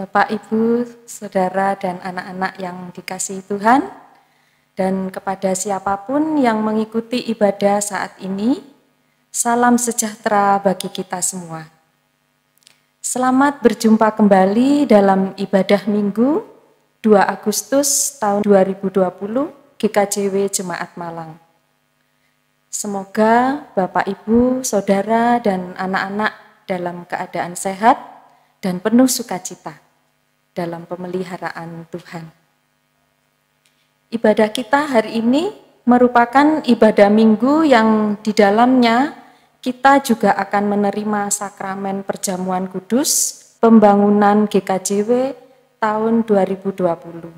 Bapak, Ibu, Saudara, dan anak-anak yang dikasihi Tuhan, dan kepada siapapun yang mengikuti ibadah saat ini, salam sejahtera bagi kita semua. Selamat berjumpa kembali dalam ibadah Minggu 2 Agustus tahun 2020 GKJW Jemaat Malang. Semoga Bapak, Ibu, Saudara, dan anak-anak dalam keadaan sehat dan penuh sukacita dalam pemeliharaan Tuhan. Ibadah kita hari ini merupakan ibadah minggu yang di dalamnya kita juga akan menerima sakramen perjamuan kudus pembangunan GKJW tahun 2020.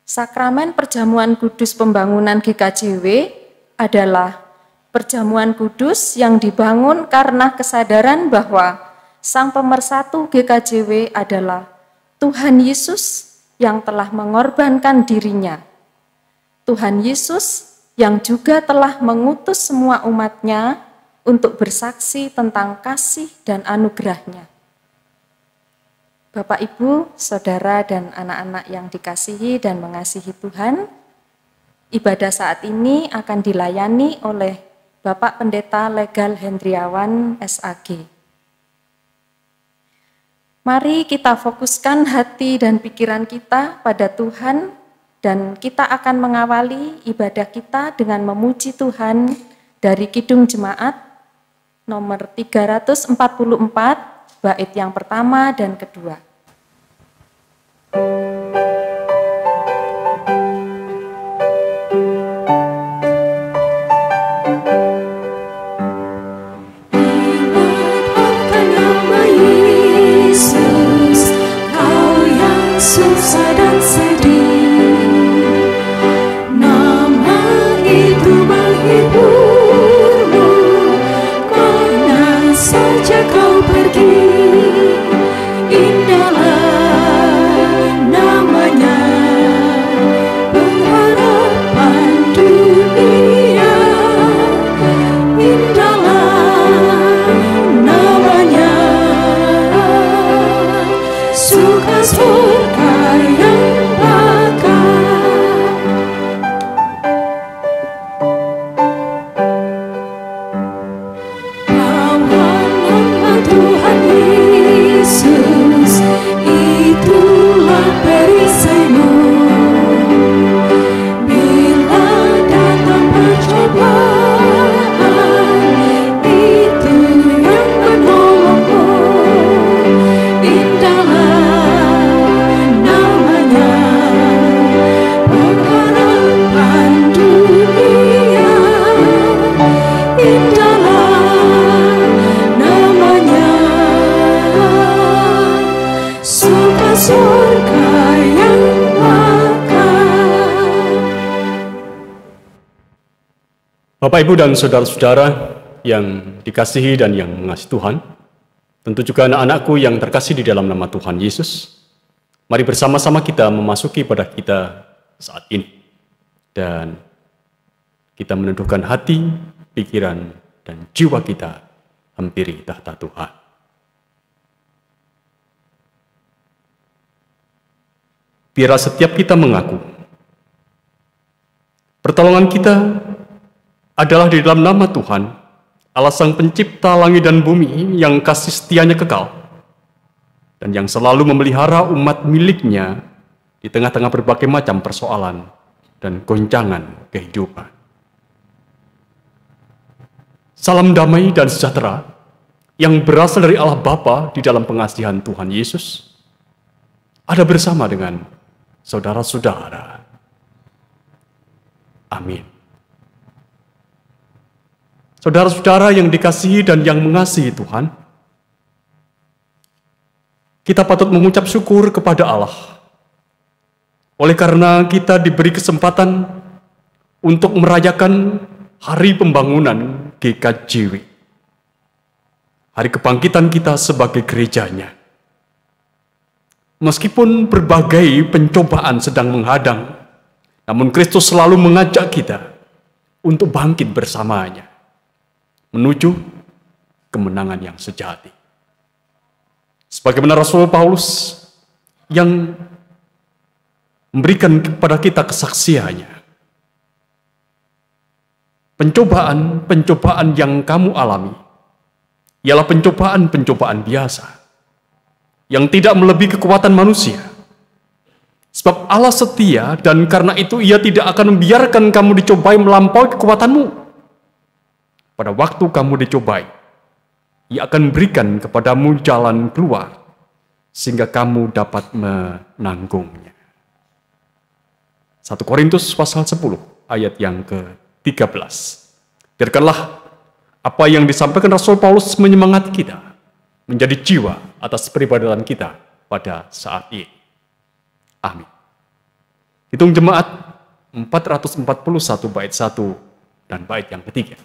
Sakramen perjamuan kudus pembangunan GKJW adalah perjamuan kudus yang dibangun karena kesadaran bahwa Sang Pemersatu GKJW adalah Tuhan Yesus yang telah mengorbankan dirinya. Tuhan Yesus yang juga telah mengutus semua umat-Nya untuk bersaksi tentang kasih dan anugerah-Nya. Bapak, Ibu, Saudara, dan anak-anak yang dikasihi dan mengasihi Tuhan, ibadah saat ini akan dilayani oleh Bapak Pendeta Legal Hendriawan SAG. Mari kita fokuskan hati dan pikiran kita pada Tuhan, dan kita akan mengawali ibadah kita dengan memuji Tuhan dari Kidung Jemaat nomor 344, bait yang pertama dan kedua. Susah dan sedih, nama itu menghiburmu, kemana saja kau pergi, indahlah namanya, pengharapan dunia, indahlah namanya, suka surga yang bakar. Bahwa nama Tuhan Yesus itulah perisaimu. Bila datang percobaan, itu yang menolongmu. Indahlah namanya, pengharapan dunia, indahlah namanya, suka surga yang bakar. Bapak, Ibu, dan saudara-saudara yang dikasihi dan yang mengasihi Tuhan, tentu juga anak-anakku yang terkasih di dalam nama Tuhan Yesus, mari bersama-sama kita memasuki ibadah kita saat ini. Dan kita meneduhkan hati, pikiran, dan jiwa kita hampiri tahta Tuhan. Biarlah setiap kita mengaku, pertolongan kita adalah di dalam nama Tuhan, Allah Sang Pencipta langit dan bumi yang kasih setianya kekal, dan yang selalu memelihara umat miliknya di tengah-tengah berbagai macam persoalan dan goncangan kehidupan. Salam damai dan sejahtera yang berasal dari Allah Bapa di dalam pengasihan Tuhan Yesus ada bersama dengan saudara-saudara. Amin. Saudara-saudara yang dikasihi dan yang mengasihi Tuhan, kita patut mengucap syukur kepada Allah oleh karena kita diberi kesempatan untuk merayakan Hari Pembangunan GKJW, Hari Kebangkitan kita sebagai gerejanya. Meskipun berbagai pencobaan sedang menghadang, namun Kristus selalu mengajak kita untuk bangkit bersamanya menuju kemenangan yang sejati. Sebagaimana Rasul Paulus yang memberikan kepada kita kesaksiannya. Pencobaan-pencobaan yang kamu alami ialah pencobaan-pencobaan biasa yang tidak melebihi kekuatan manusia. Sebab Allah setia dan karena itu Ia tidak akan membiarkan kamu dicobai melampaui kekuatanmu. Pada waktu kamu dicobai, Ia akan berikan kepadamu jalan keluar sehingga kamu dapat menanggungnya. 1 Korintus pasal 10 ayat yang ke-13. Biarkanlah apa yang disampaikan Rasul Paulus menyemangati kita menjadi jiwa atas peribadatan kita pada saat ini. Amin. Hitung jemaat 441 bait 1 dan bait yang ketiga.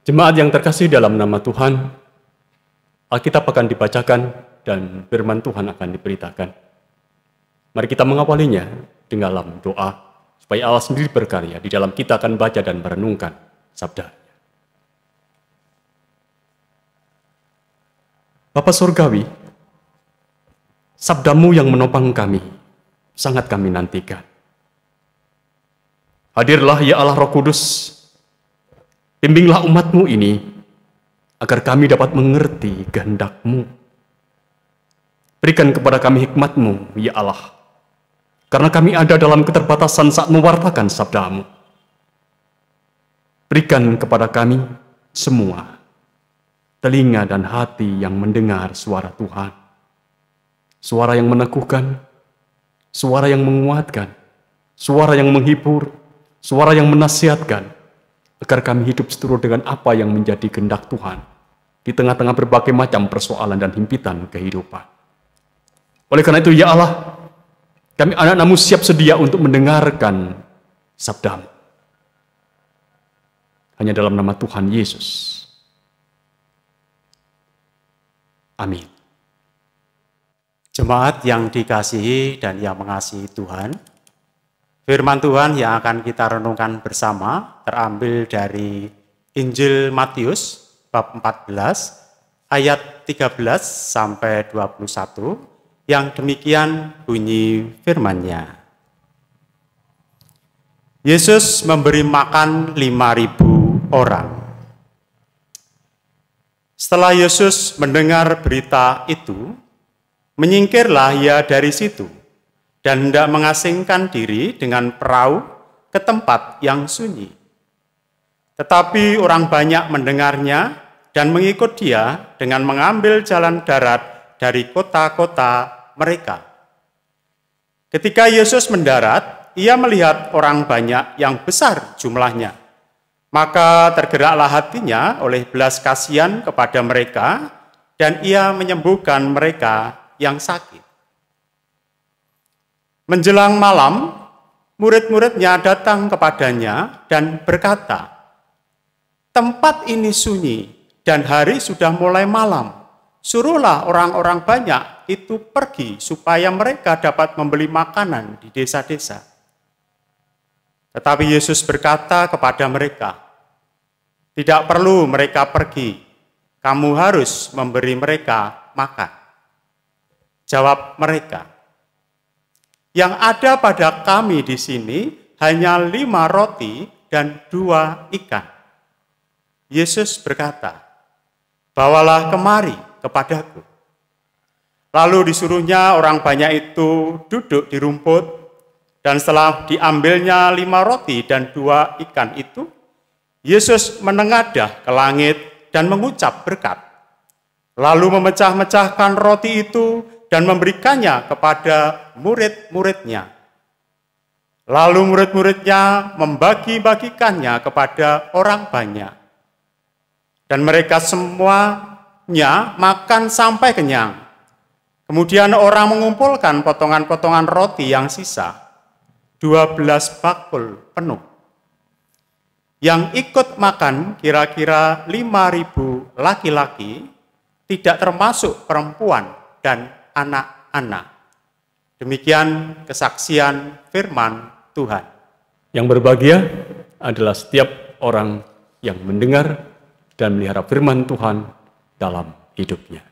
Jemaat yang terkasih dalam nama Tuhan, Alkitab akan dibacakan dan firman Tuhan akan diberitakan. Mari kita mengawalinya dengan dalam doa, supaya Allah sendiri berkarya di dalam kita akan baca dan merenungkan sabda. Bapa Surgawi, sabdamu yang menopang kami, sangat kami nantikan. Hadirlah ya Allah Roh Kudus, bimbinglah umatmu ini, agar kami dapat mengerti kehendak-Mu. Berikan kepada kami hikmat-Mu, ya Allah, karena kami ada dalam keterbatasan saat mewartakan sabda-Mu. Berikan kepada kami semua telinga dan hati yang mendengar suara Tuhan. Suara yang meneguhkan, suara yang menguatkan, suara yang menghibur, suara yang menasihatkan, agar kami hidup seturut dengan apa yang menjadi kehendak Tuhan di tengah-tengah berbagai macam persoalan dan himpitan kehidupan. Oleh karena itu, ya Allah, kami anak-Mu siap sedia untuk mendengarkan sabda-Mu. Hanya dalam nama Tuhan Yesus. Amin. Jemaat yang dikasihi dan yang mengasihi Tuhan, firman Tuhan yang akan kita renungkan bersama terambil dari Injil Matius bab 14 ayat 13 sampai 21 yang demikian bunyi firman-Nya. Yesus memberi makan 5.000 orang. Setelah Yesus mendengar berita itu, menyingkirlah Ia dari situ dan hendak mengasingkan diri dengan perahu ke tempat yang sunyi. Tetapi orang banyak mendengarnya dan mengikut dia dengan mengambil jalan darat dari kota-kota mereka. Ketika Yesus mendarat, ia melihat orang banyak yang besar jumlahnya. Maka tergeraklah hatinya oleh belas kasihan kepada mereka, dan ia menyembuhkan mereka yang sakit. Menjelang malam, murid-muridnya datang kepadanya dan berkata, "Tempat ini sunyi dan hari sudah mulai malam. Suruhlah orang-orang banyak itu pergi supaya mereka dapat membeli makanan di desa-desa." Tetapi Yesus berkata kepada mereka, "Tidak perlu mereka pergi, kamu harus memberi mereka makan." Jawab mereka, "Yang ada pada kami di sini hanya 5 roti dan 2 ikan." Yesus berkata, "Bawalah kemari kepadaku." Lalu disuruhnya orang banyak itu duduk di rumput, dan setelah diambilnya 5 roti dan 2 ikan itu, Yesus menengadah ke langit dan mengucap berkat. Lalu memecah-mecahkan roti itu dan memberikannya kepada murid-muridnya. Lalu murid-muridnya membagi-bagikannya kepada orang banyak. Dan mereka semuanya makan sampai kenyang. Kemudian orang mengumpulkan potongan-potongan roti yang sisa, 12 bakul penuh. Yang ikut makan kira-kira 5.000 laki-laki, tidak termasuk perempuan dan anak-anak. Demikian kesaksian firman Tuhan. Yang berbahagia adalah setiap orang yang mendengar dan melihara firman Tuhan dalam hidupnya.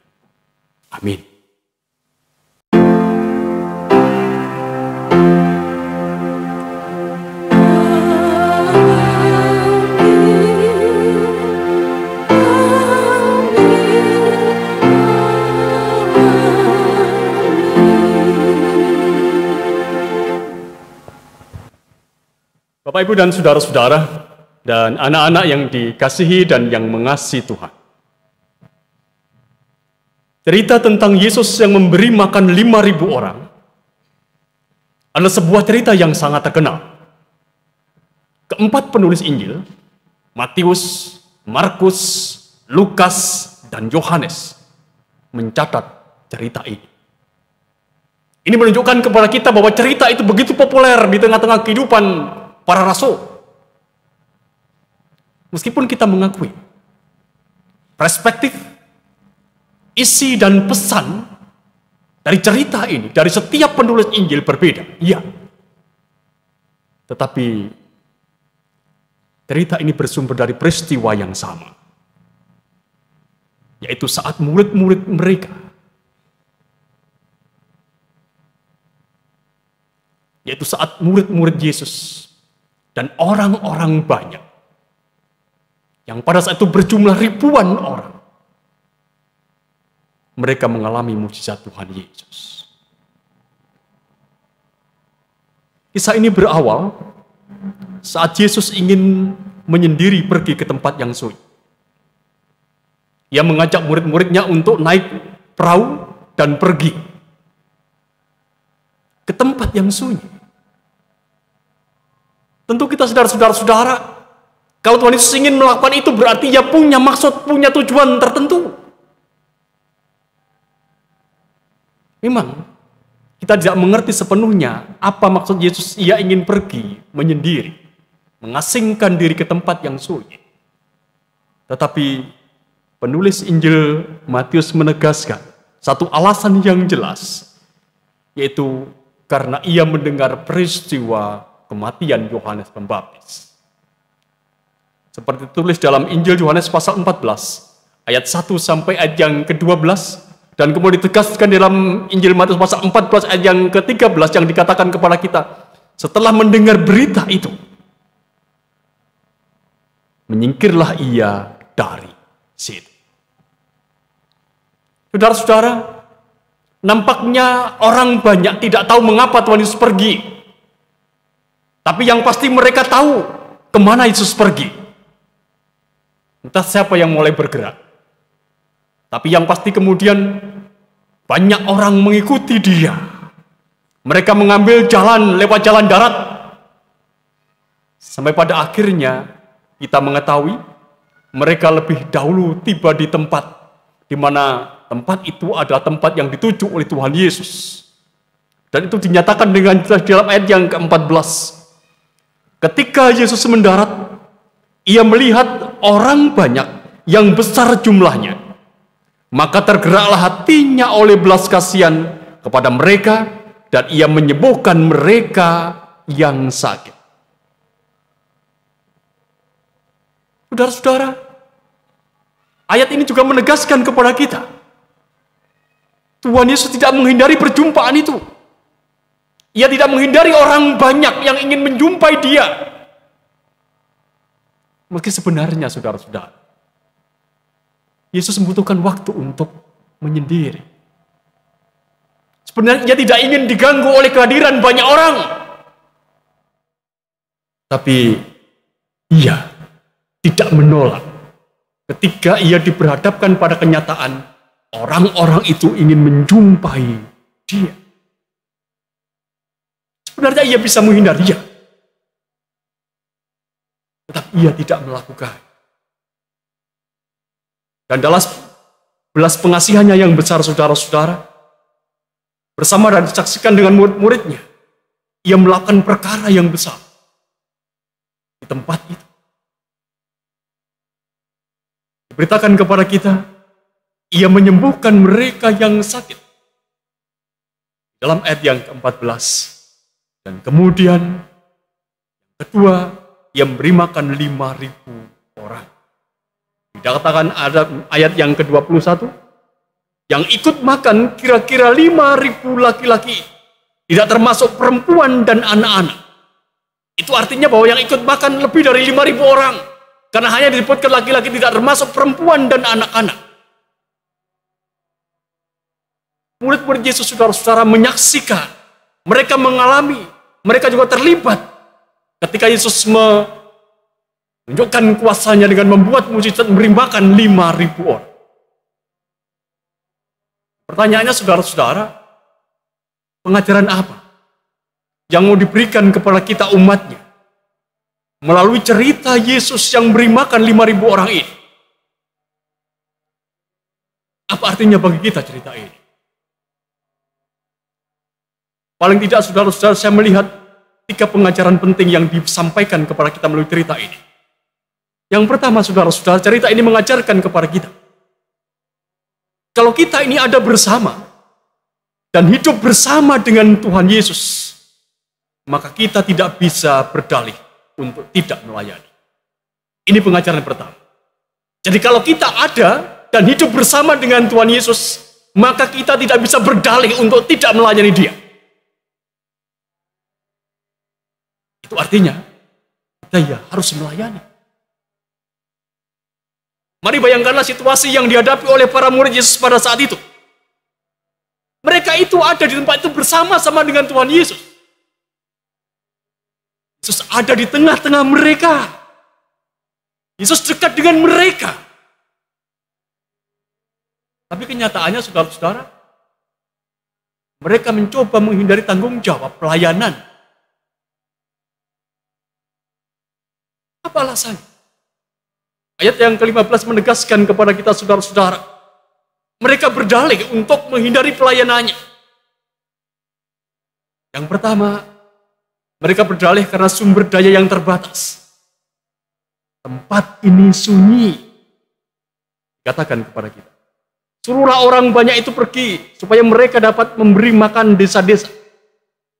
Amin. Bapak, Ibu, dan saudara-saudara, dan anak-anak yang dikasihi dan yang mengasihi Tuhan. Cerita tentang Yesus yang memberi makan 5.000 orang adalah sebuah cerita yang sangat terkenal. Keempat penulis Injil, Matius, Markus, Lukas, dan Yohanes, mencatat cerita ini. Ini menunjukkan kepada kita bahwa cerita itu begitu populer di tengah-tengah kehidupan para rasul. Meskipun kita mengakui perspektif, isi dan pesan dari cerita ini, dari setiap penulis Injil berbeda, iya. Tetapi cerita ini bersumber dari peristiwa yang sama, yaitu saat murid-murid mereka, yaitu saat murid-murid Yesus dan orang-orang banyak, yang pada saat itu berjumlah ribuan orang, mereka mengalami mukjizat Tuhan Yesus. Kisah ini berawal saat Yesus ingin menyendiri pergi ke tempat yang sunyi. Ia mengajak murid-muridnya untuk naik perahu dan pergi ke tempat yang sunyi. Tentu kita saudara-saudara, kalau Tuhan Yesus ingin melakukan itu berarti ia punya maksud, punya tujuan tertentu. Memang kita tidak mengerti sepenuhnya apa maksud Yesus ia ingin pergi menyendiri, mengasingkan diri ke tempat yang sunyi. Tetapi penulis Injil Matius menegaskan satu alasan yang jelas, yaitu karena ia mendengar peristiwa kematian Yohanes Pembaptis. Seperti ditulis dalam Injil Yohanes pasal 14, ayat 1 sampai ayat yang ke-12, dan kemudian ditegaskan dalam Injil Matius pasal 14 ayat yang ke-13 yang dikatakan kepada kita, setelah mendengar berita itu, menyingkirlah ia dari situ. Saudara-saudara, Nampaknya orang banyak tidak tahu mengapa Tuhan Yesus pergi. Tapi yang pasti mereka tahu kemana Yesus pergi. Entah siapa yang mulai bergerak. Tapi yang pasti kemudian banyak orang mengikuti dia. Mereka mengambil jalan lewat jalan darat. Sampai pada akhirnya kita mengetahui mereka lebih dahulu tiba di tempat di mana tempat itu adalah tempat yang dituju oleh Tuhan Yesus. Dan itu dinyatakan dengan jelas dalam ayat yang ke-14. Ketika Yesus mendarat, ia melihat orang banyak yang besar jumlahnya. Maka tergeraklah hatinya oleh belas kasihan kepada mereka, dan ia menyembuhkan mereka yang sakit. Saudara-saudara, ayat ini juga menegaskan kepada kita, Tuhan Yesus tidak menghindari perjumpaan itu. Ia tidak menghindari orang banyak yang ingin menjumpai dia. Meski sebenarnya, saudara-saudara, Yesus membutuhkan waktu untuk menyendiri. Sebenarnya ia tidak ingin diganggu oleh kehadiran banyak orang. Tapi ia tidak menolak ketika ia diperhadapkan pada kenyataan orang-orang itu ingin menjumpai dia. Sebenarnya ia bisa menghindari, tetapi ia tidak melakukan. Dan dalam belas pengasihannya yang besar, saudara-saudara, bersama dan disaksikan dengan murid-muridnya, ia melakukan perkara yang besar di tempat itu. Diberitakan kepada kita, ia menyembuhkan mereka yang sakit. Dalam ayat yang ke-14. Dan kemudian, yang kedua, ia memberi makan 5.000 orang. Dikatakan ada ayat yang ke-21, yang ikut makan kira-kira 5.000 laki-laki, tidak termasuk perempuan dan anak-anak. Itu artinya bahwa yang ikut makan lebih dari 5.000 orang, karena hanya disebutkan laki-laki, tidak termasuk perempuan dan anak-anak. Murid-murid Yesus, saudara-saudara, menyaksikan, mereka mengalami, mereka juga terlibat ketika Yesus menunjukkan kuasanya dengan membuat mujizat memberi makan 5.000 orang. Pertanyaannya, saudara-saudara, pengajaran apa yang mau diberikan kepada kita umatnya melalui cerita Yesus yang memberi makan 5.000 orang ini? Apa artinya bagi kita cerita ini? Paling tidak, saudara-saudara, saya melihat 3 pengajaran penting yang disampaikan kepada kita melalui cerita ini. Yang pertama, saudara-saudara, cerita ini mengajarkan kepada kita, kalau kita ini ada bersama dan hidup bersama dengan Tuhan Yesus, maka kita tidak bisa berdalih untuk tidak melayani. Ini pengajaran pertama. Jadi kalau kita ada dan hidup bersama dengan Tuhan Yesus, maka kita tidak bisa berdalih untuk tidak melayani Dia. Itu artinya kita harus melayani. Mari bayangkanlah situasi yang dihadapi oleh para murid Yesus pada saat itu. Mereka itu ada di tempat itu bersama-sama dengan Tuhan Yesus. Yesus ada di tengah-tengah mereka. Yesus dekat dengan mereka. Tapi kenyataannya, saudara-saudara, mereka mencoba menghindari tanggung jawab pelayanan. Apa alasannya? Ayat yang ke-15 menegaskan kepada kita, saudara-saudara, mereka berdalih untuk menghindari pelayanannya. Yang pertama, mereka berdalih karena sumber daya yang terbatas. Tempat ini sunyi. Katakan kepada kita, suruhlah orang banyak itu pergi, supaya mereka dapat memberi makan desa-desa.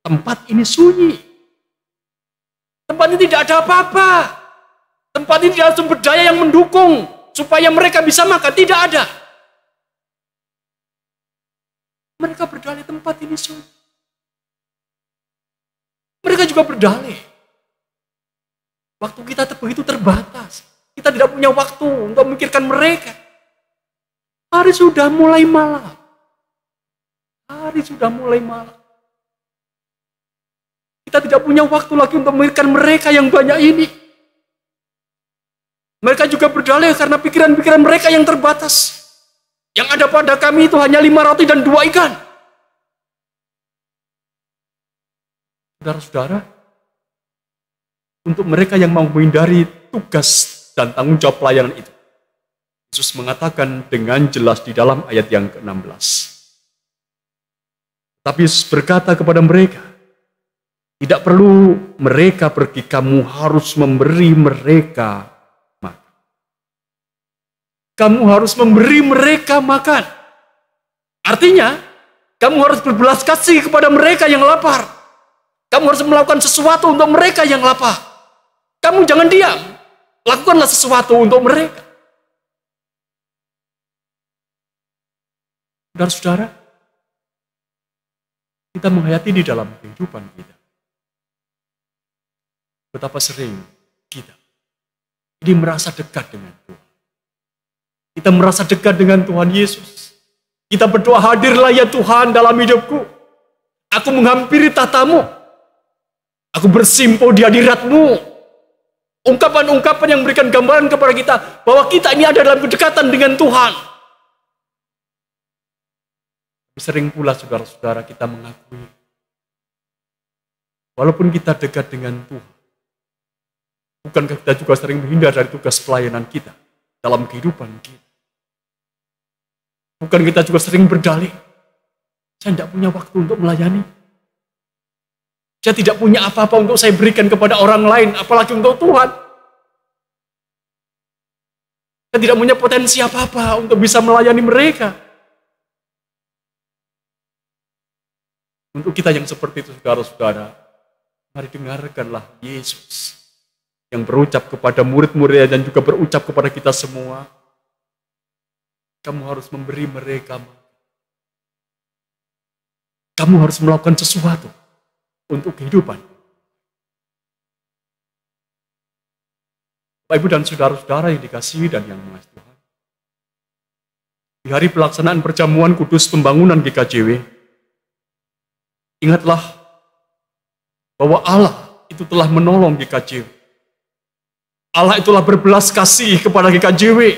Tempat ini sunyi. Tempat ini tidak ada apa-apa. Tempat ini tidak ada sumber daya yang mendukung supaya mereka bisa makan. Tidak ada. Mereka berdalih tempat ini sunyi. Mereka juga berdalih, waktu kita begitu terbatas. Kita tidak punya waktu untuk memikirkan mereka. Hari sudah mulai malam. Hari sudah mulai malam. Kita tidak punya waktu lagi untuk memikirkan mereka yang banyak ini. Mereka juga berdalih karena pikiran-pikiran mereka yang terbatas. Yang ada pada kami itu hanya 5 roti dan 2 ikan. Saudara-saudara, untuk mereka yang mau menghindari tugas dan tanggung jawab pelayanan itu, Yesus mengatakan dengan jelas di dalam ayat yang ke-16. Tapi Yesus berkata kepada mereka, tidak perlu mereka pergi, kamu harus memberi mereka makan. Kamu harus memberi mereka makan. Artinya, kamu harus berbelas kasih kepada mereka yang lapar. Kamu harus melakukan sesuatu untuk mereka yang lapar. Kamu jangan diam. Lakukanlah sesuatu untuk mereka. Saudara-saudara, kita menghayati di dalam kehidupan kita. Betapa sering kita ini merasa dekat dengan Tuhan. Kita merasa dekat dengan Tuhan Yesus. Kita berdoa, hadirlah ya Tuhan dalam hidupku. Aku menghampiri tahta-Mu. Aku bersimpuh di hadirat-Mu. Ungkapan-ungkapan yang memberikan gambaran kepada kita bahwa kita ini ada dalam kedekatan dengan Tuhan. Sering pula saudara-saudara kita mengakui, walaupun kita dekat dengan Tuhan, bukankah kita juga sering menghindar dari tugas pelayanan kita dalam kehidupan kita? Bukan kita juga sering berdalih, saya tidak punya waktu untuk melayani. Saya tidak punya apa-apa untuk saya berikan kepada orang lain, apalagi untuk Tuhan. Saya tidak punya potensi apa-apa untuk bisa melayani mereka. Untuk kita yang seperti itu, saudara-saudara, mari dengarkanlah Yesus yang berucap kepada murid-muridnya dan juga berucap kepada kita semua. Kamu harus memberi mereka. Kamu harus melakukan sesuatu untuk kehidupan. Bapak, Ibu, dan saudara-saudara yang dikasihi dan yang mengasihi Tuhan. Di hari pelaksanaan perjamuan kudus pembangunan GKJW, ingatlah bahwa Allah itu telah menolong GKJW. Allah itulah berbelas kasih kepada GKJW.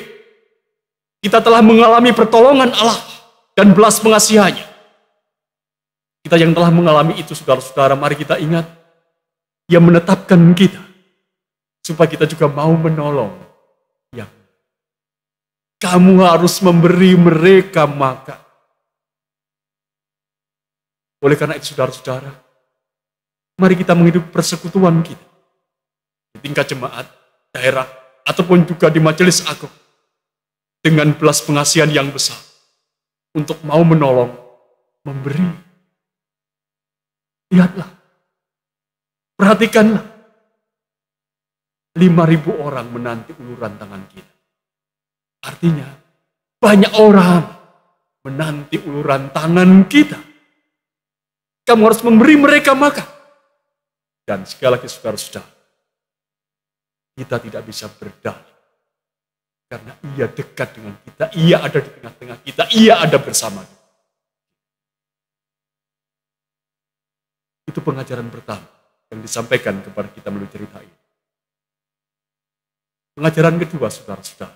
Kita telah mengalami pertolongan Allah dan belas pengasihannya. Kita yang telah mengalami itu, saudara-saudara, mari kita ingat, Dia menetapkan kita supaya kita juga mau menolong. Yang kamu harus memberi mereka makan. Oleh karena itu, saudara-saudara, mari kita menghidup persekutuan kita di tingkat jemaat, daerah, ataupun juga di majelis agung dengan belas pengasihan yang besar untuk mau menolong, memberi. Lihatlah, perhatikanlah, 5.000 orang menanti uluran tangan kita. Artinya, banyak orang menanti uluran tangan kita. Kamu harus memberi mereka makan. Dan sekali lagi, saudara-saudara, kita tidak bisa berdalih. Karena Ia dekat dengan kita, Ia ada di tengah-tengah kita, Ia ada bersama kita. Itu pengajaran pertama yang disampaikan kepada kita melalui cerita ini. Pengajaran kedua, saudara-saudara.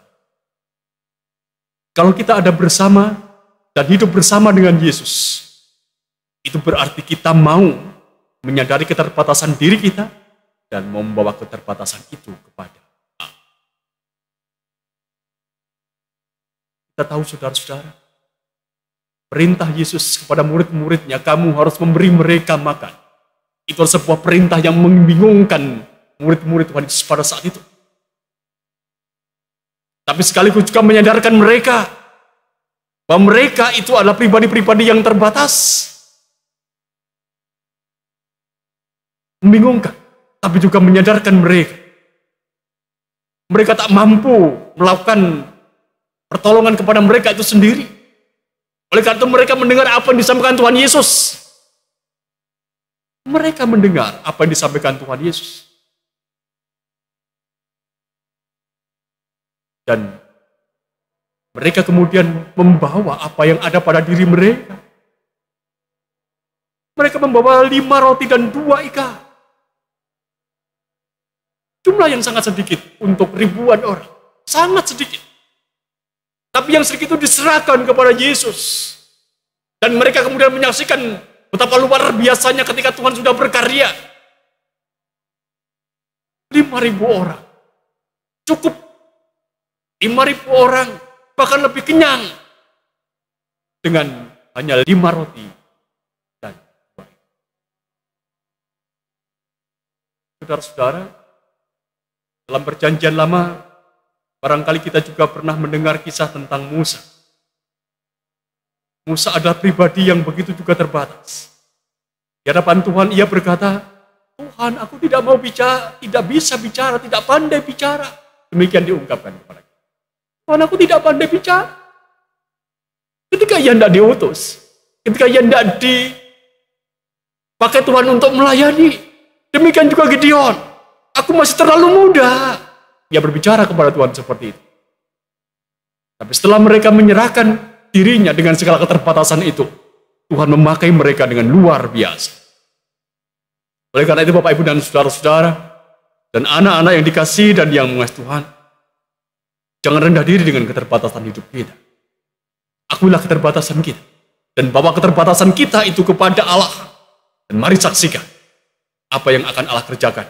Kalau kita ada bersama dan hidup bersama dengan Yesus, itu berarti kita mau menyadari keterbatasan diri kita dan membawa keterbatasan itu kepada Allah. Kita tahu, saudara-saudara, perintah Yesus kepada murid-muridnya, kamu harus memberi mereka makan. Itu adalah sebuah perintah yang membingungkan murid-murid Tuhan Yesus pada saat itu. Tapi sekaligus juga menyadarkan mereka bahwa mereka itu adalah pribadi-pribadi yang terbatas. Membingungkan, tapi juga menyadarkan mereka. Mereka tak mampu melakukan pertolongan kepada mereka itu sendiri. Oleh karena itu mereka mendengar apa yang disampaikan Tuhan Yesus. Mereka mendengar apa yang disampaikan Tuhan Yesus. Dan mereka kemudian membawa apa yang ada pada diri mereka. Mereka membawa 5 roti dan 2 ikan. Jumlah yang sangat sedikit untuk ribuan orang. Sangat sedikit. Tapi yang sedikit itu diserahkan kepada Yesus. Dan mereka kemudian menyaksikan betapa luar biasanya ketika Tuhan sudah berkarya. 5.000 orang. Cukup. 5.000 orang. Bahkan lebih kenyang. Dengan hanya 5 roti dan 2 ikan. Saudara-saudara, dalam perjanjian lama, barangkali kita juga pernah mendengar kisah tentang Musa. Musa adalah pribadi yang begitu juga terbatas. Di hadapan Tuhan ia berkata, Tuhan, aku tidak mau bicara, tidak bisa bicara, tidak pandai bicara. Demikian diungkapkan kepada kita. Tuhan, aku tidak pandai bicara. Ketika ia tidak diutus, ketika ia tidak dipakai Tuhan untuk melayani, demikian juga Gideon. Aku masih terlalu muda. Ia berbicara kepada Tuhan seperti itu. Tapi setelah mereka menyerahkan dirinya dengan segala keterbatasan itu, Tuhan memakai mereka dengan luar biasa. Oleh karena itu Bapak Ibu dan saudara-saudara, dan anak-anak yang dikasihi dan yang mengasihi Tuhan, jangan rendah diri dengan keterbatasan hidup kita. Akuilah keterbatasan kita. Dan bawa keterbatasan kita itu kepada Allah. Dan mari saksikan apa yang akan Allah kerjakan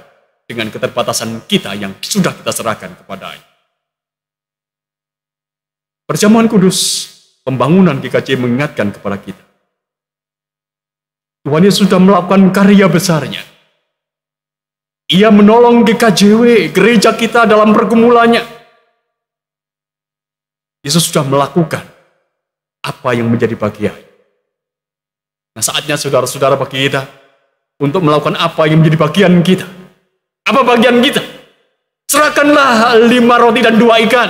dengan keterbatasan kita yang sudah kita serahkan kepada-Nya. Perjamuan kudus, pembangunan GKJ mengingatkan kepada kita. Tuhan Yesus sudah melakukan karya besarnya. Ia menolong GKJW, gereja kita dalam pergumulannya. Yesus sudah melakukan apa yang menjadi bagian. Nah, saatnya saudara-saudara bagi kita untuk melakukan apa yang menjadi bagian kita. Apa bagian kita? Serahkanlah 5 roti dan 2 ikan.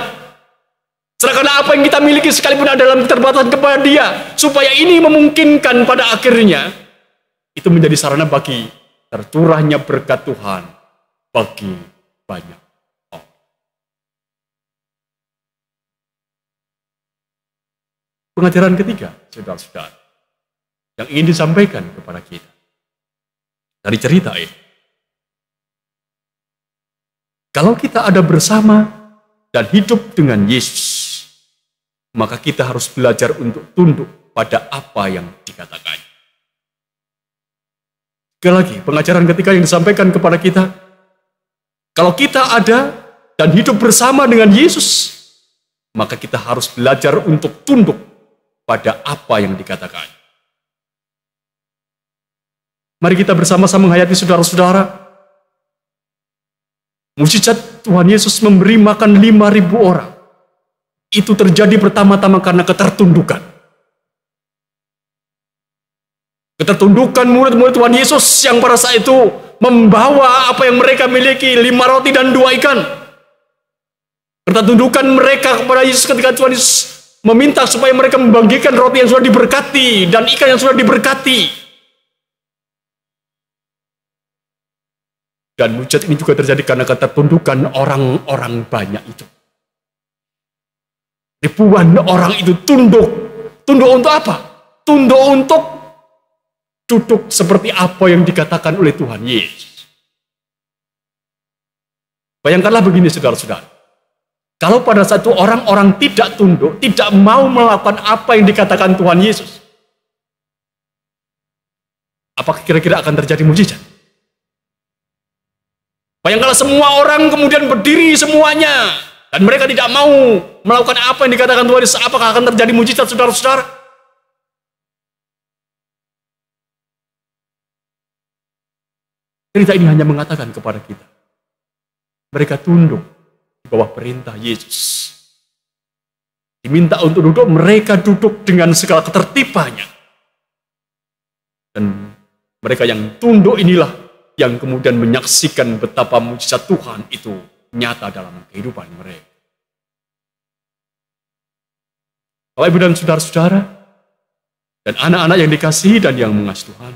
Serahkanlah apa yang kita miliki sekalipun ada dalam keterbatasan kepada Dia, supaya ini memungkinkan pada akhirnya itu menjadi sarana bagi tercurahnya berkat Tuhan bagi banyak. Pengajaran ketiga, saudara-saudara, yang ingin disampaikan kepada kita dari cerita ini. Kalau kita ada bersama dan hidup dengan Yesus, maka kita harus belajar untuk tunduk pada apa yang dikatakan. Sekali lagi, pengajaran ketiga yang disampaikan kepada kita, kalau kita ada dan hidup bersama dengan Yesus, maka kita harus belajar untuk tunduk pada apa yang dikatakan. Mari kita bersama-sama menghayati saudara-saudara. Mujizat Tuhan Yesus memberi makan 5.000 orang. Itu terjadi pertama-tama karena ketertundukan. Ketertundukan murid-murid Tuhan Yesus yang pada saat itu membawa apa yang mereka miliki, 5 roti dan 2 ikan. Ketertundukan mereka kepada Yesus ketika Tuhan Yesus meminta supaya mereka membagikan roti yang sudah diberkati dan ikan yang sudah diberkati. Dan mujizat ini juga terjadi karena ketertundukan orang-orang banyak itu. Ribuan orang itu tunduk. Tunduk untuk apa? Tunduk untuk duduk seperti apa yang dikatakan oleh Tuhan Yesus. Bayangkanlah begini saudara-saudara. Kalau pada saat itu orang-orang tidak tunduk, tidak mau melakukan apa yang dikatakan Tuhan Yesus, apakah kira-kira akan terjadi mujizat? Bayangkanlah semua orang kemudian berdiri semuanya, dan mereka tidak mau melakukan apa yang dikatakan Tuhan Yesus, apakah akan terjadi mujizat, saudara-saudara? Cerita ini hanya mengatakan kepada kita, mereka tunduk di bawah perintah Yesus. Diminta untuk duduk, mereka duduk dengan segala ketertibannya. Dan mereka yang tunduk inilah yang kemudian menyaksikan betapa mujizat Tuhan itu nyata dalam kehidupan mereka. Bapak, Ibu, dan saudara-saudara, dan anak-anak yang dikasihi dan yang mengasihi Tuhan,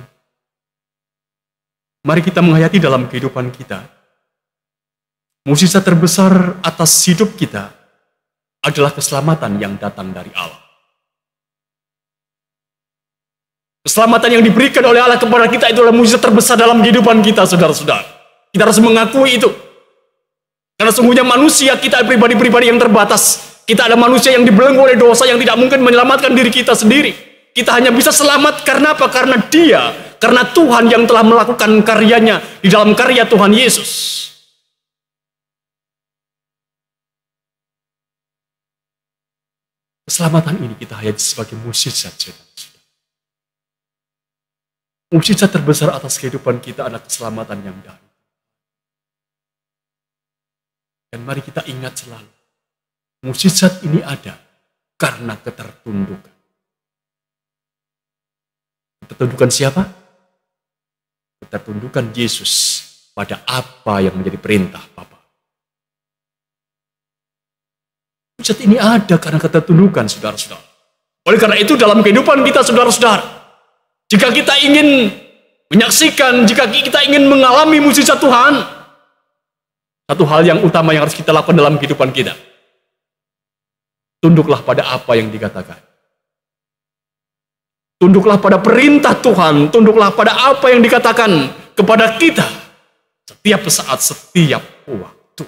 mari kita menghayati dalam kehidupan kita, mujizat terbesar atas hidup kita adalah keselamatan yang datang dari Allah. Keselamatan yang diberikan oleh Allah kepada kita itu adalah mujizat terbesar dalam kehidupan kita, saudara-saudara. Kita harus mengakui itu. Karena sungguhnya manusia kita pribadi-pribadi yang terbatas. Kita ada manusia yang dibelenggu oleh dosa yang tidak mungkin menyelamatkan diri kita sendiri. Kita hanya bisa selamat karena apa? Karena Dia, karena Tuhan yang telah melakukan karyanya di dalam karya Tuhan Yesus. Keselamatan ini kita hayati sebagai mukjizat. Mukjizat terbesar atas kehidupan kita adalah keselamatan yang dari. Dan mari kita ingat selalu, mukjizat ini ada karena ketertundukan. Ketertundukan siapa? Ketertundukan Yesus pada apa yang menjadi perintah Bapa. Mukjizat ini ada karena ketertundukan, saudara-saudara. Oleh karena itu dalam kehidupan kita, saudara-saudara, jika kita ingin menyaksikan, jika kita ingin mengalami mukjizat Tuhan, satu hal yang utama yang harus kita lakukan dalam kehidupan kita, tunduklah pada apa yang dikatakan. Tunduklah pada perintah Tuhan, tunduklah pada apa yang dikatakan kepada kita setiap saat, setiap waktu.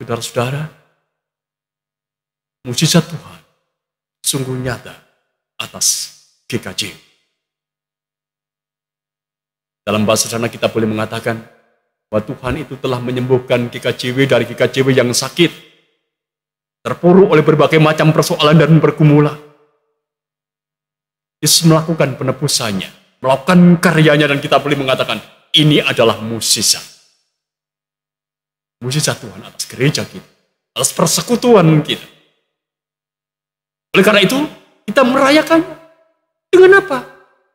Saudara-saudara, mukjizat Tuhan sungguh nyata atas GKJ. Dalam bahasa sana kita boleh mengatakan bahwa Tuhan itu telah menyembuhkan GKJW dari GKJW yang sakit, terpuruk oleh berbagai macam persoalan dan pergumulan. Yesus melakukan penebusannya, melakukan karyanya, dan kita boleh mengatakan ini adalah mukjizat. Mukjizat Tuhan atas gereja kita, atas persekutuan kita. Oleh karena itu, kita merayakannya. Dengan apa?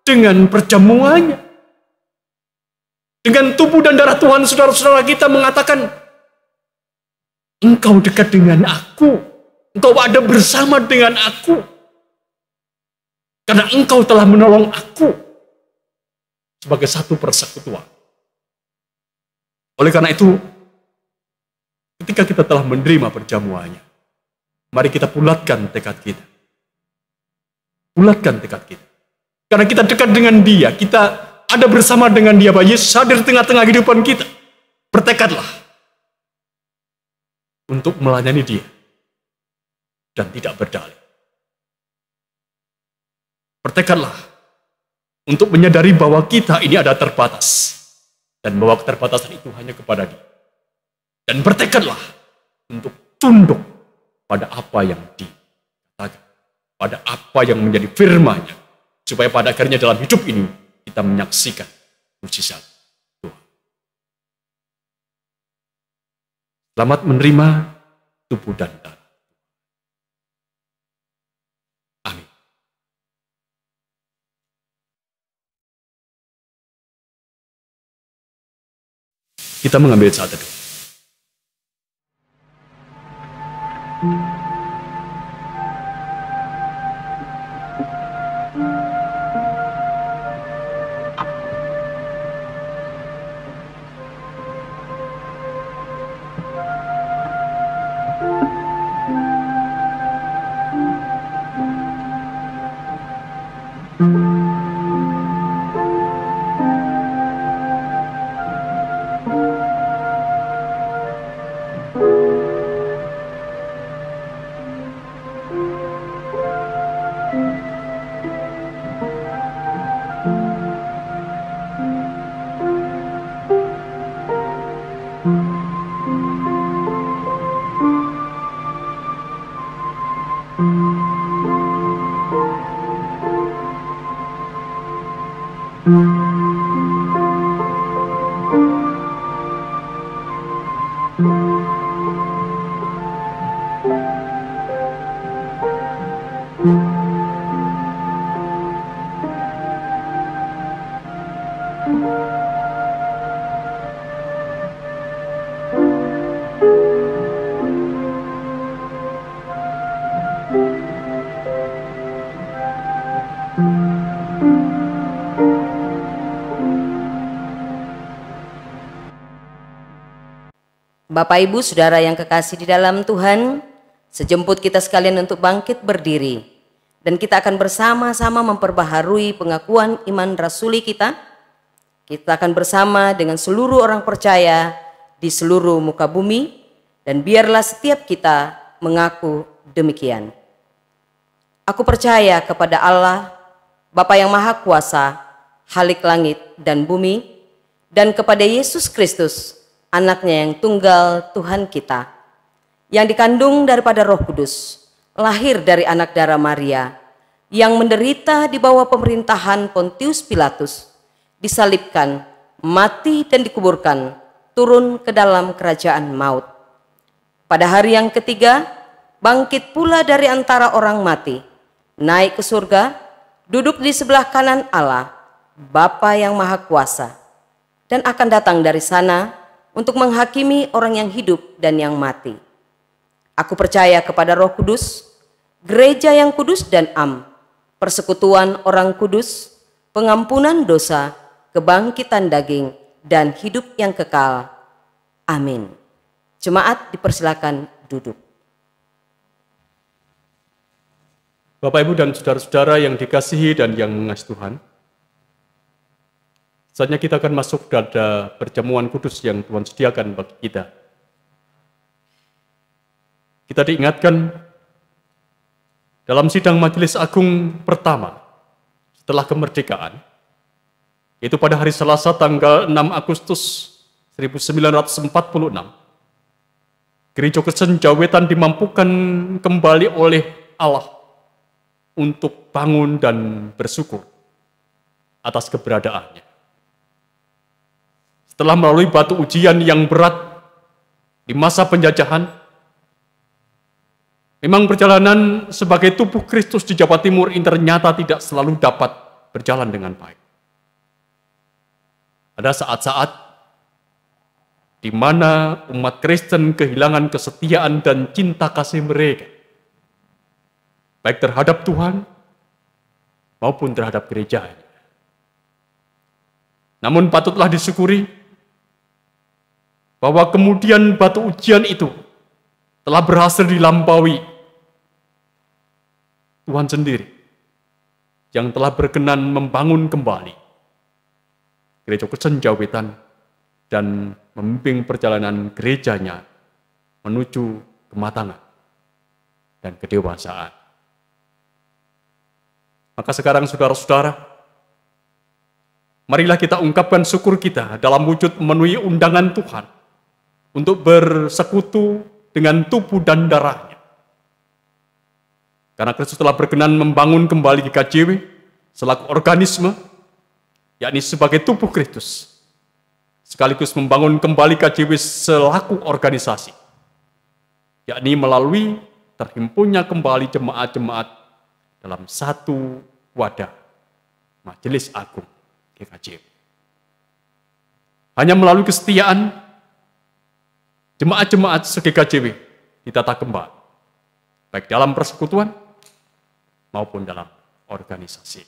Dengan perjamuannya. Dengan tubuh dan darah Tuhan, saudara-saudara, kita mengatakan, engkau dekat dengan aku, engkau ada bersama dengan aku, karena engkau telah menolong aku sebagai satu persekutuan. Oleh karena itu, ketika kita telah menerima perjamuannya, mari kita bulatkan tekad kita. Bulatkan tekad kita. Karena kita dekat dengan Dia, kita ada bersama dengan Dia, Bapak Yesus hadir di tengah-tengah kehidupan kita. Bertekadlah untuk melayani Dia dan tidak berdalih. Bertekadlah untuk menyadari bahwa kita ini ada terbatas dan bahwa keterbatasan itu hanya kepada Dia. Dan bertekadlah untuk tunduk pada apa yang dikatakan, pada apa yang menjadi firman-Nya, supaya pada akhirnya dalam hidup ini kita menyaksikan mukjizat Tuhan. Selamat menerima tubuh dan darah. Amin. Kita mengambil saat teduh. Bapak Ibu Saudara yang kekasih di dalam Tuhan, sejemput kita sekalian untuk bangkit berdiri Dan kita akan bersama-sama memperbaharui pengakuan iman rasuli kita. Kita akan bersama dengan seluruh orang percaya di seluruh muka bumi. Dan biarlah setiap kita mengaku demikian. Aku percaya kepada Allah, Bapa yang Maha Kuasa, Khalik langit dan bumi, dan kepada Yesus Kristus, anaknya yang tunggal Tuhan kita, yang dikandung daripada Roh Kudus, lahir dari anak darah Maria, yang menderita di bawah pemerintahan Pontius Pilatus, disalibkan, mati dan dikuburkan, turun ke dalam kerajaan maut. Pada hari yang ketiga, bangkit pula dari antara orang mati, naik ke surga, duduk di sebelah kanan Allah, Bapa yang Maha Kuasa, dan akan datang dari sana untuk menghakimi orang yang hidup dan yang mati. Aku percaya kepada Roh Kudus, gereja yang kudus dan am, persekutuan orang kudus, pengampunan dosa, kebangkitan daging, dan hidup yang kekal. Amin. Jemaat dipersilakan duduk. Bapak, Ibu, dan saudara-saudara yang dikasihi dan yang mengasihi Tuhan, saatnya kita akan masuk pada perjamuan kudus yang Tuhan sediakan bagi kita. Kita diingatkan dalam sidang Majelis Agung pertama setelah kemerdekaan, yaitu pada hari Selasa tanggal 6 Agustus 1946, Gereja Kristen Jawa Wetan dimampukan kembali oleh Allah untuk bangun dan bersyukur atas keberadaannya. Setelah melalui batu ujian yang berat di masa penjajahan, memang perjalanan sebagai tubuh Kristus di Jawa Timur ini ternyata tidak selalu dapat berjalan dengan baik. Ada saat-saat di mana umat Kristen kehilangan kesetiaan dan cinta kasih mereka, baik terhadap Tuhan maupun terhadap gerejanya. Namun patutlah disyukuri bahwa kemudian batu ujian itu telah berhasil dilampaui Tuhan sendiri, yang telah berkenan membangun kembali Gereja Kristen Jawa Wetan dan memimpin perjalanan gerejanya menuju kematangan dan kedewasaan. Maka sekarang saudara-saudara, marilah kita ungkapkan syukur kita dalam wujud memenuhi undangan Tuhan untuk bersekutu dengan tubuh dan darahnya. Karena Kristus telah berkenan membangun kembali GKJW selaku organisme, yakni sebagai tubuh Kristus, sekaligus membangun kembali KJW selaku organisasi, yakni melalui terhimpunnya kembali jemaat-jemaat dalam satu wadah Majelis Agung GKJW. Hanya melalui kesetiaan jemaat-jemaat se-GKJW ditata kembali, baik dalam persekutuan maupun dalam organisasi.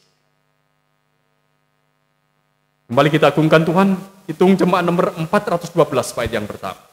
Kembali kita agungkan Tuhan, hitung jemaat nomor 412 bait yang pertama.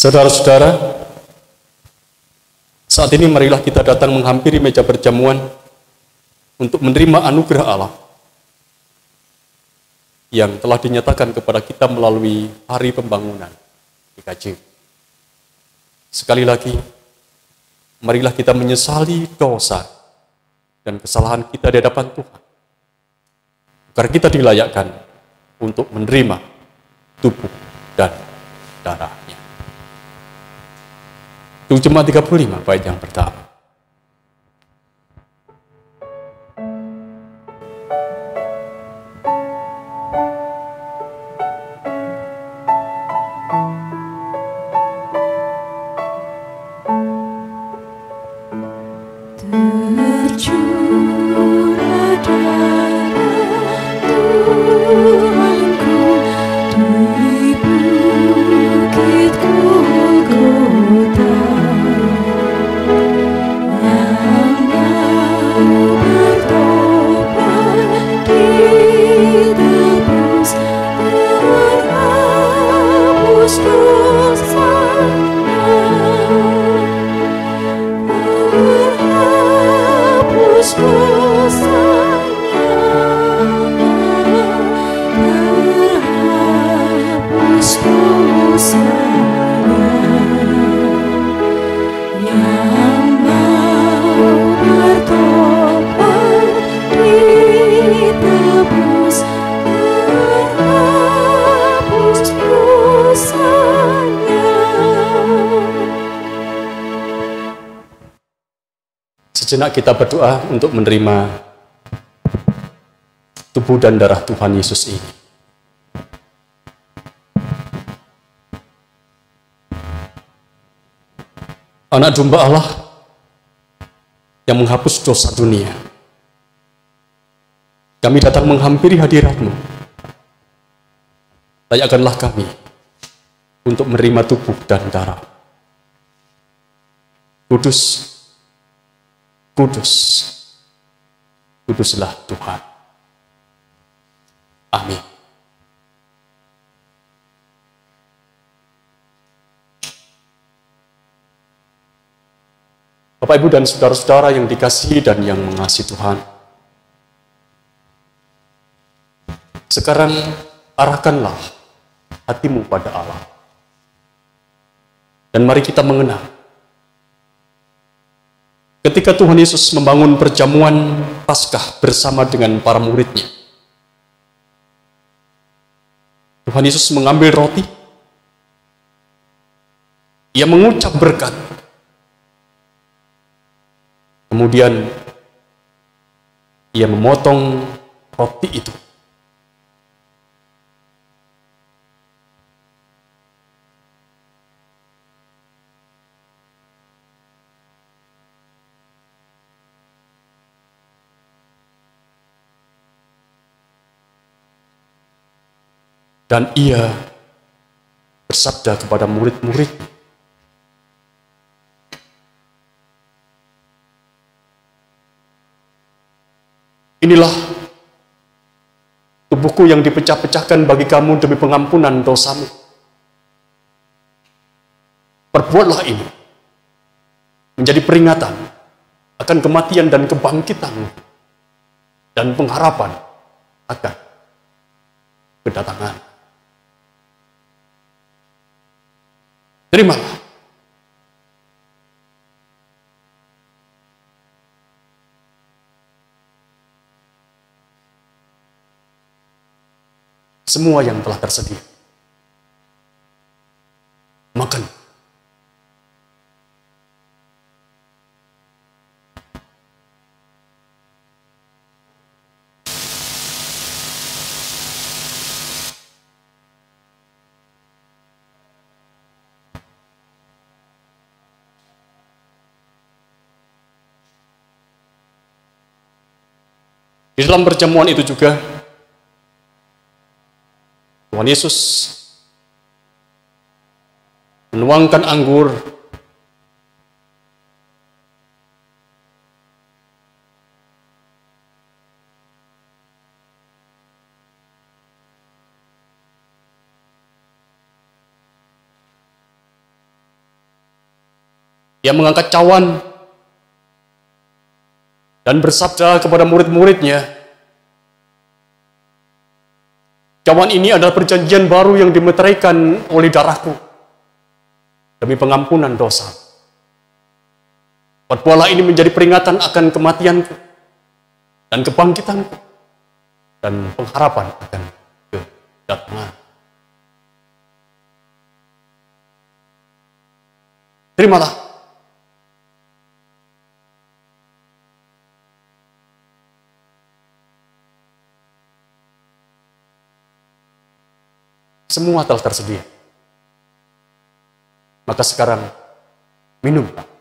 Saudara-saudara, saat ini marilah kita datang menghampiri meja perjamuan untuk menerima anugerah Allah yang telah dinyatakan kepada kita melalui hari pembangunan GKJW. Sekali lagi, marilah kita menyesali dosa dan kesalahan kita di hadapan Tuhan, agar kita dilayakkan untuk menerima tubuh dan darahnya. Itu cuma 35 bait yang pertama. Tercurah darah Tuhanku di bukit Golgota, yang mau bertobat ditebus terhapus dosanya. Terhapus dosanya, terhapus dosanya, yang mau bertobat ditebus terhapus dosanya. Sejenak kita berdoa untuk menerima tubuh dan darah Tuhan Yesus ini. Anak domba Allah yang menghapus dosa dunia, kami datang menghampiri hadirat-Mu. Layakkanlah kami untuk menerima tubuh dan darah. Kudus, kudus, kuduslah Tuhan. Amin. Bapak, Ibu, dan saudara-saudara yang dikasihi dan yang mengasihi Tuhan, sekarang arahkanlah hatimu pada Allah. Dan mari kita mengenal ketika Tuhan Yesus membangun perjamuan Paskah bersama dengan para murid-Nya. Tuhan Yesus mengambil roti, Ia mengucap berkat, kemudian Ia memotong roti itu. Dan Ia bersabda kepada murid-murid, inilah tubuhku yang dipecah-pecahkan bagi kamu demi pengampunan dosamu. Perbuatlah ini menjadi peringatan akan kematian dan kebangkitan dan pengharapan akan kedatangan. Terimalah. Semua yang telah tersedia. Makan. Di dalam perjamuan itu juga Tuhan Yesus menuangkan anggur Ia mengangkat cawan dan bersabda kepada murid-muridnya, cawan ini adalah perjanjian baru yang dimeteraikan oleh darahku demi pengampunan dosa. Perbuatlah ini menjadi peringatan akan kematianku dan kebangkitanku dan pengharapan akan kedatangan. Terimalah. Semua telah tersedia. Maka sekarang minumlah.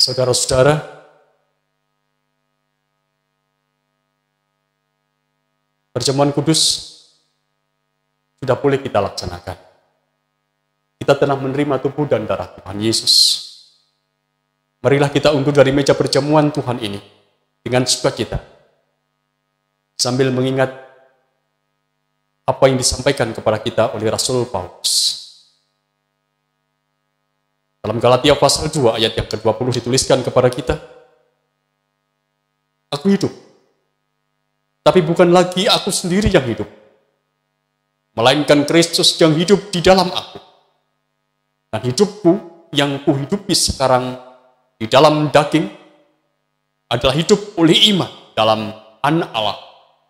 Saudara-saudara, perjamuan kudus sudah boleh kita laksanakan. Kita telah menerima tubuh dan darah Tuhan Yesus. Marilah kita undur dari meja perjamuan Tuhan ini dengan sukacita, sambil mengingat apa yang disampaikan kepada kita oleh Rasul Paulus. Dalam Galatia pasal 2 ayat yang ke-20 dituliskan kepada kita, aku hidup, tapi bukan lagi aku sendiri yang hidup, melainkan Kristus yang hidup di dalam aku. Dan hidupku yang kuhidupi sekarang di dalam daging adalah hidup oleh iman dalam Anak Allah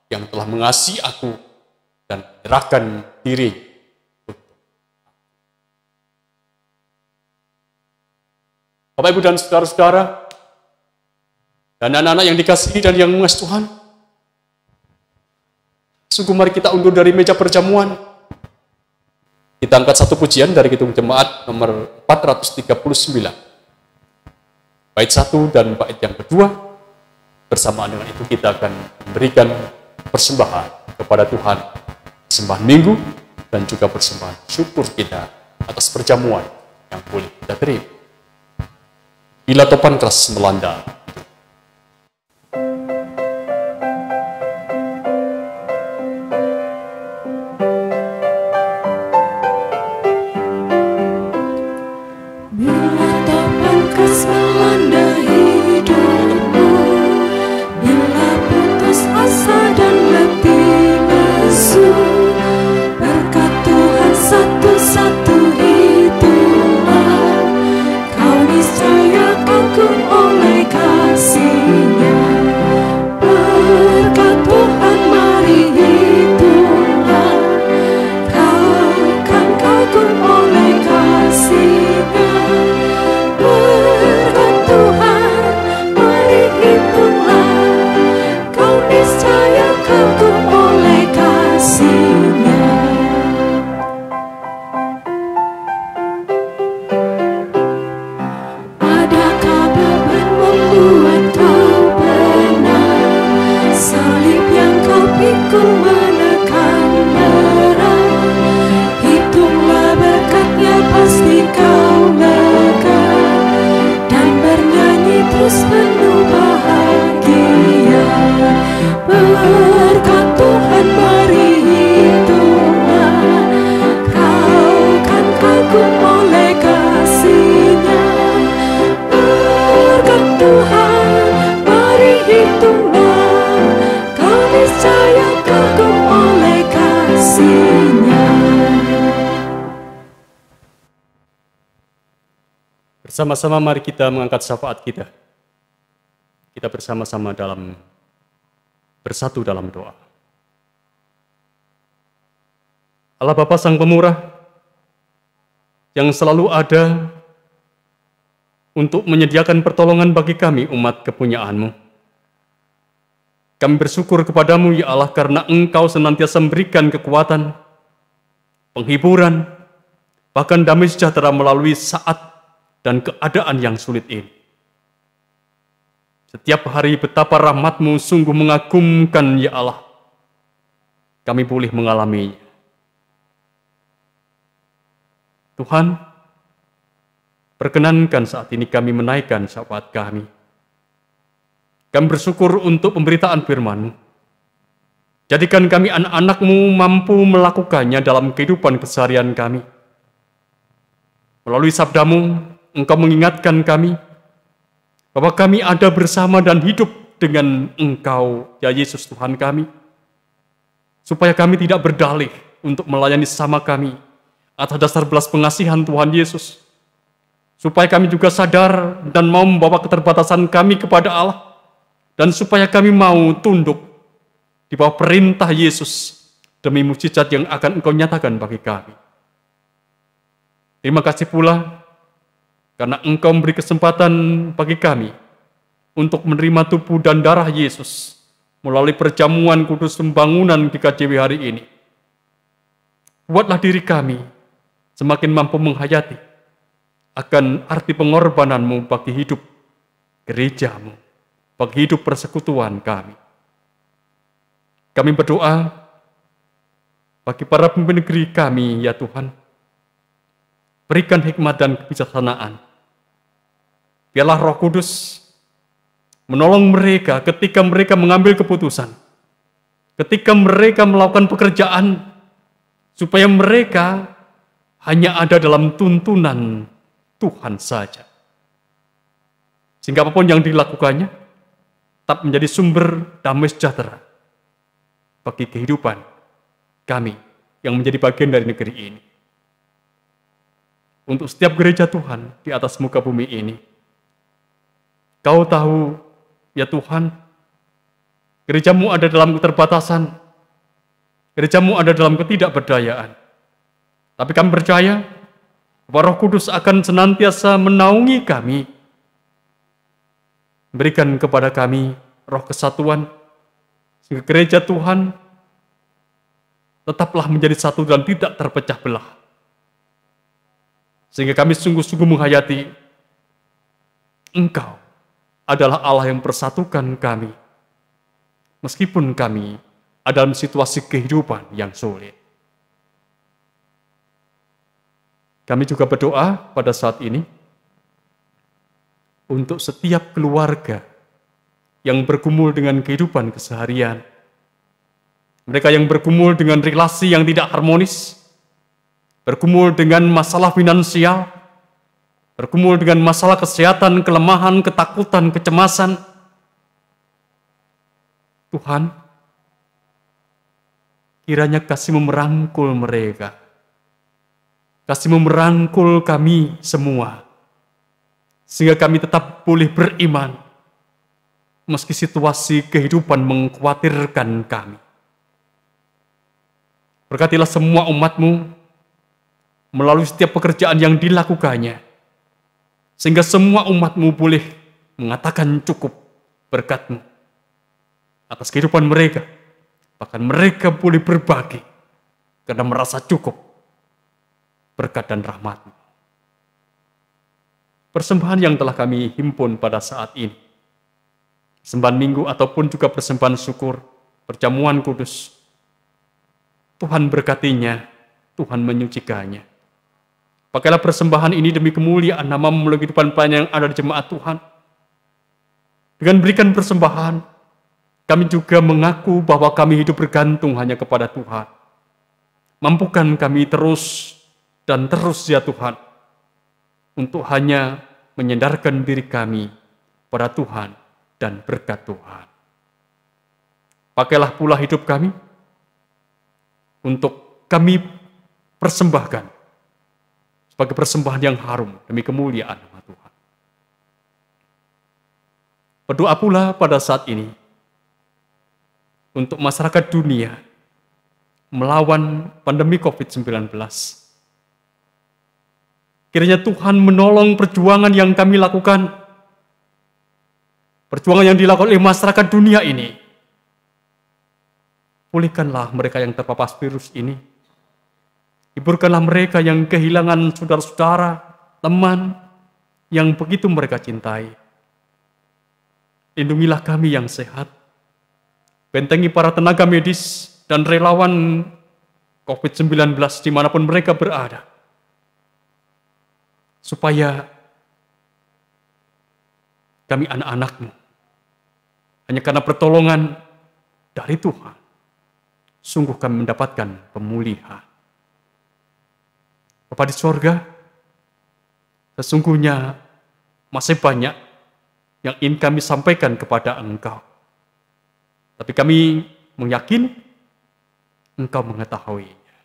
yang telah mengasihi aku dan menyerahkan diri. Bapak, Ibu, dan saudara-saudara, dan anak-anak yang dikasihi dan yang mengasihi Tuhan, sungguh mari kita undur dari meja perjamuan. Kita angkat satu pujian dari Kidung Jemaat nomor 439. Bait 1 dan bait yang kedua. Bersamaan dengan itu kita akan memberikan persembahan kepada Tuhan. Persembahan minggu dan juga persembahan syukur kita atas perjamuan yang boleh kita terima. Bila topan keras melanda, Bila topan keras melanda hidupmu, bila putus asa dan letih lesu, berkat Tuhan satu-satu itulah kau niscaya kagum oleh kasih-Nya. Berkat Tuhan mari itulah kau kan kagum oleh kasih-Nya. Berkat Tuhan mari itulah kau niscaya kagum oleh kasih-Nya. Adakah beban membuat kau benar? Salib yang kau pikul menekan berat. Hitunglah berkatnya pasti kau lega, dan bernyanyi terus penuh bahagia. Berkat Tuhan mari itulah kau kan kagum oleh kasih-Nya. Berkat Tuhan mari itulah kau niscaya kagum oleh kasih-Nya. bersama-sama mari kita mengangkat syafaat kita. Kita bersama-sama bersatu dalam doa. Allah Bapa Sang Pemurah, yang selalu ada untuk menyediakan pertolongan bagi kami umat kepunyaan-Mu. Kami bersyukur kepadamu ya Allah karena Engkau senantiasa memberikan kekuatan, penghiburan, bahkan damai sejahtera melalui saat dan keadaan yang sulit ini. Setiap hari betapa rahmat-Mu sungguh mengagumkan ya Allah. Kami boleh mengalaminya. Tuhan, perkenankan saat ini kami menaikkan syafaat kami. Kami bersyukur untuk pemberitaan firman-Mu. Jadikan kami anak-anak-Mu mampu melakukannya dalam kehidupan keseharian kami. Melalui sabda-Mu, Engkau mengingatkan kami bahwa kami ada bersama dan hidup dengan Engkau, ya Yesus Tuhan kami. Supaya kami tidak berdalih untuk melayani sesama kami atas dasar belas pengasihan Tuhan Yesus. Supaya kami juga sadar dan mau membawa keterbatasan kami kepada Allah. Dan supaya kami mau tunduk di bawah perintah Yesus demi mukjizat yang akan Engkau nyatakan bagi kami. Terima kasih pula karena Engkau memberi kesempatan bagi kami untuk menerima tubuh dan darah Yesus melalui perjamuan kudus pembangunan GKJW hari ini. Buatlah diri kami semakin mampu menghayati akan arti pengorbanan-Mu bagi hidup gereja-Mu, bagi hidup persekutuan kami. Kami berdoa bagi para pemimpin negeri kami, ya Tuhan. Berikan hikmat dan kebijaksanaan. Biarlah Roh Kudus menolong mereka ketika mereka mengambil keputusan, ketika mereka melakukan pekerjaan, supaya mereka hanya ada dalam tuntunan Tuhan saja. Sehingga apapun yang dilakukannya tetap menjadi sumber damai sejahtera bagi kehidupan kami yang menjadi bagian dari negeri ini. Untuk setiap gereja Tuhan di atas muka bumi ini, Kau tahu, ya Tuhan, gereja-Mu ada dalam keterbatasan, gereja-Mu ada dalam ketidakberdayaan. Tapi kami percaya bahwa Roh Kudus akan senantiasa menaungi kami, berikan kepada kami roh kesatuan, sehingga gereja Tuhan tetaplah menjadi satu dan tidak terpecah belah. Sehingga kami sungguh-sungguh menghayati Engkau adalah Allah yang persatukan kami, meskipun kami ada dalam situasi kehidupan yang sulit. Kami juga berdoa pada saat ini untuk setiap keluarga yang bergumul dengan kehidupan keseharian. Mereka yang bergumul dengan relasi yang tidak harmonis, bergumul dengan masalah finansial, bergumul dengan masalah kesehatan, kelemahan, ketakutan, kecemasan. Tuhan, kiranya kasih-Mu merangkul mereka. Kasih-Mu merangkul kami semua, sehingga kami tetap boleh beriman, meski situasi kehidupan mengkhawatirkan kami. Berkatilah semua umat-Mu melalui setiap pekerjaan yang dilakukannya, sehingga semua umat-Mu boleh mengatakan cukup berkat-Mu atas kehidupan mereka. Bahkan mereka boleh berbagi karena merasa cukup berkat dan rahmat-Mu. Persembahan yang telah kami himpun pada saat ini, persembahan minggu ataupun juga persembahan syukur, perjamuan kudus, Tuhan berkatinya, Tuhan menyucikannya. Pakailah persembahan ini demi kemuliaan nama-Mu melalui kehidupan panjang yang ada di jemaat Tuhan. Dengan berikan persembahan, kami juga mengaku bahwa kami hidup bergantung hanya kepada Tuhan. Mampukan kami terus dan terus, ya Tuhan, untuk hanya menyandarkan diri kami pada Tuhan dan berkat Tuhan. Pakailah pula hidup kami untuk kami persembahkan sebagai persembahan yang harum demi kemuliaan nama Tuhan. Berdoa pula pada saat ini untuk masyarakat dunia melawan pandemi COVID-19. Kiranya Tuhan menolong perjuangan yang kami lakukan, perjuangan yang dilakukan oleh masyarakat dunia ini. Pulihkanlah mereka yang terpapar virus ini. Hiburkanlah mereka yang kehilangan saudara-saudara, teman yang begitu mereka cintai. Lindungilah kami yang sehat. Bentengi para tenaga medis dan relawan COVID-19 dimanapun mereka berada. Supaya kami anak-anak-Mu, hanya karena pertolongan dari Tuhan, sungguh kami mendapatkan pemulihan. Bapa di sorga, sesungguhnya masih banyak yang ingin kami sampaikan kepada Engkau. Tapi kami meyakini Engkau mengetahuinya.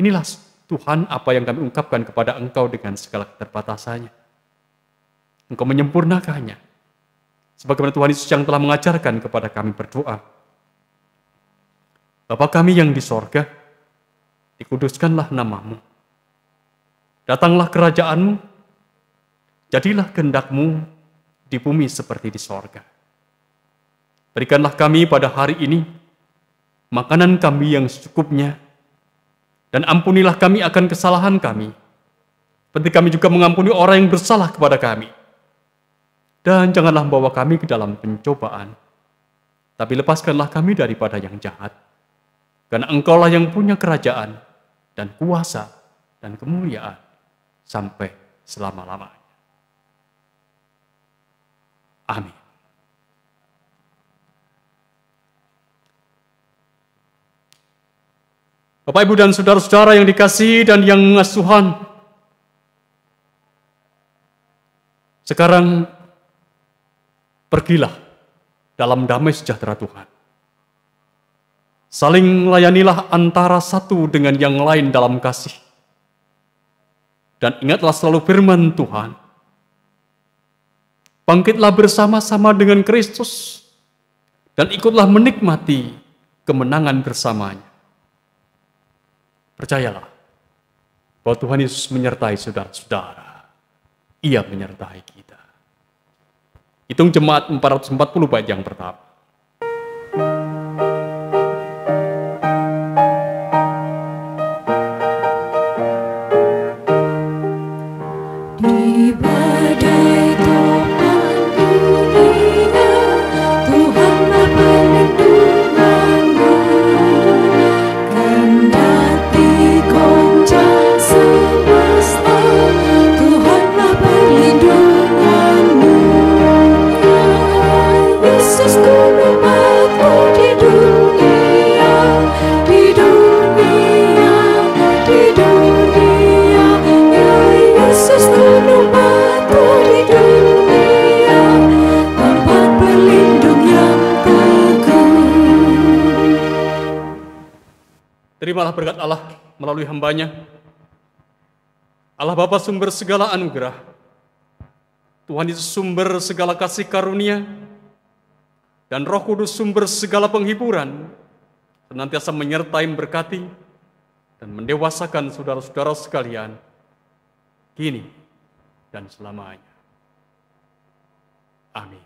Inilah Tuhan apa yang kami ungkapkan kepada Engkau dengan segala keterbatasannya. Engkau menyempurnakannya. Sebagaimana Tuhan Yesus yang telah mengajarkan kepada kami berdoa Bapa kami yang di sorga, dikuduskanlah namamu. Datanglah kerajaanmu, jadilah kehendak-Mu di bumi seperti di sorga. Berikanlah kami pada hari ini makanan kami yang secukupnya, dan ampunilah kami akan kesalahan kami, seperti kami juga mengampuni orang yang bersalah kepada kami. Dan janganlah membawa kami ke dalam pencobaan, tapi lepaskanlah kami daripada yang jahat. Karena Engkaulah yang punya kerajaan dan kuasa dan kemuliaan sampai selama-lamanya. Amin. Bapak, Ibu, dan saudara-saudara yang dikasihi dan yang mengasihi Tuhan, sekarang pergilah dalam damai sejahtera Tuhan. Saling layanilah antara satu dengan yang lain dalam kasih. Dan ingatlah selalu firman Tuhan. Bangkitlah bersama-sama dengan Kristus dan ikutlah menikmati kemenangan bersamanya. Percayalah bahwa Tuhan Yesus menyertai saudara-saudara. Ia menyertai kita. Hitung jemaat 440 bait yang pertama. Di badai topan dunia, Tuhanlah perlindunganmu. Kendati goncang semesta, Tuhanlah perlindunganmu. Ya Yesus, umatmu di dunia, di dunia, di dunia. Ya Yesus, umatmu di dunia, tempat berlindung yang teguh. Terimalah berkat Allah melalui hambanya. Allah Bapa sumber segala anugerah. Tuhan Yesus sumber segala kasih karunia. Dan Roh Kudus sumber segala penghiburan. Senantiasa menyertai, memberkati, dan mendewasakan saudara-saudara sekalian. Kini dan selamanya. Amin.